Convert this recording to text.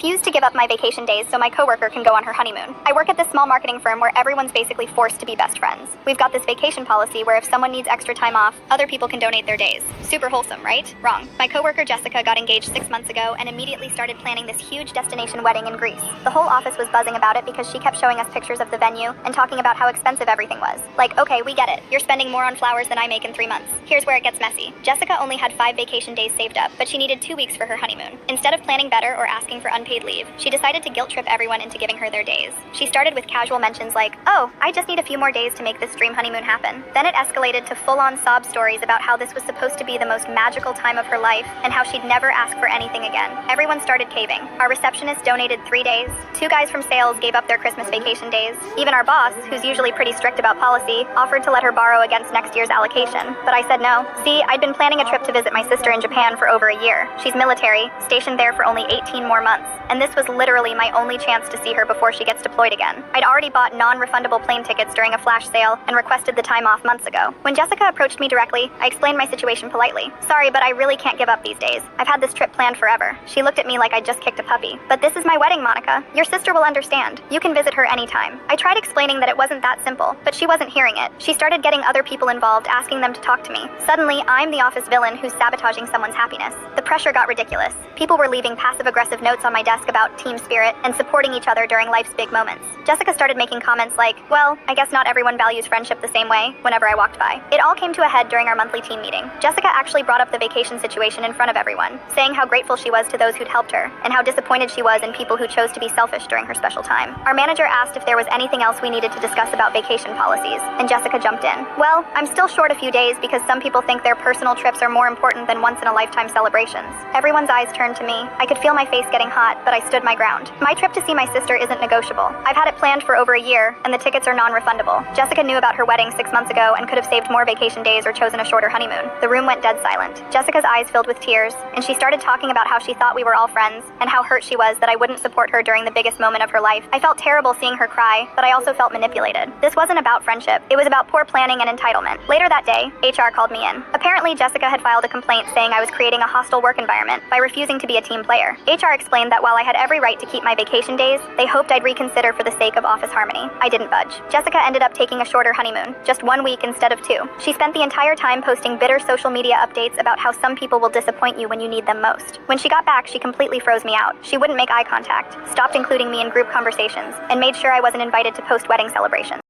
Refused to give up my vacation days so my coworker can go on her honeymoon. I work at this small marketing firm where everyone's basically forced to be best friends. We've got this vacation policy where if someone needs extra time off, other people can donate their days. Super wholesome, right? Wrong. My coworker Jessica got engaged 6 months ago and immediately started planning this huge destination wedding in Greece. The whole office was buzzing about it because she kept showing us pictures of the venue and talking about how expensive everything was. Like, okay, we get it. You're spending more on flowers than I make in 3 months. Here's where it gets messy. Jessica only had 5 vacation days saved up, but she needed 2 weeks for her honeymoon. Instead of planning better or asking for unpaid leave, she decided to guilt trip everyone into giving her their days. She started with casual mentions like, oh, I just need a few more days to make this dream honeymoon happen. Then it escalated to full-on sob stories about how this was supposed to be the most magical time of her life and how she'd never ask for anything again. Everyone started caving. Our receptionist donated 3 days. 2 guys from sales gave up their Christmas vacation days. Even our boss, who's usually pretty strict about policy, offered to let her borrow against next year's allocation. But I said no. See, I'd been planning a trip to visit my sister in Japan for over a year. She's military, stationed there for only 18 more months. And this was literally my only chance to see her before she gets deployed again. I'd already bought non-refundable plane tickets during a flash sale and requested the time off months ago. When Jessica approached me directly, I explained my situation politely. Sorry, but I really can't give up these days. I've had this trip planned forever. She looked at me like I just kicked a puppy. But this is my wedding, Monica. Your sister will understand. You can visit her anytime. I tried explaining that it wasn't that simple, but she wasn't hearing it. She started getting other people involved, asking them to talk to me. Suddenly, I'm the office villain who's sabotaging someone's happiness. The pressure got ridiculous. People were leaving passive-aggressive notes on my desk about team spirit and supporting each other during life's big moments. Jessica started making comments like, well, I guess not everyone values friendship the same way, whenever I walked by. It all came to a head during our monthly team meeting. Jessica actually brought up the vacation situation in front of everyone, saying how grateful she was to those who'd helped her, and how disappointed she was in people who chose to be selfish during her special time. Our manager asked if there was anything else we needed to discuss about vacation policies, and Jessica jumped in. Well, I'm still short a few days because some people think their personal trips are more important than once-in-a-lifetime celebrations. Everyone's eyes turned to me. I could feel my face getting hot, but I stood my ground. My trip to see my sister isn't negotiable. I've had it planned for over a year, and the tickets are non-refundable. Jessica knew about her wedding 6 months ago and could have saved more vacation days or chosen a shorter honeymoon. The room went dead silent. Jessica's eyes filled with tears, and she started talking about how she thought we were all friends, and how hurt she was that I wouldn't support her during the biggest moment of her life. I felt terrible seeing her cry, but I also felt manipulated. This wasn't about friendship. It was about poor planning and entitlement. Later that day, HR called me in. Apparently, Jessica had filed a complaint saying I was creating a hostile work environment by refusing to be a team player. HR explained that while I had every right to keep my vacation days, they hoped I'd reconsider for the sake of office harmony. I didn't budge. Jessica ended up taking a shorter honeymoon, just 1 week instead of 2. She spent the entire time posting bitter social media updates about how some people will disappoint you when you need them most. When she got back, she completely froze me out. She wouldn't make eye contact, stopped including me in group conversations, and made sure I wasn't invited to post-wedding celebrations.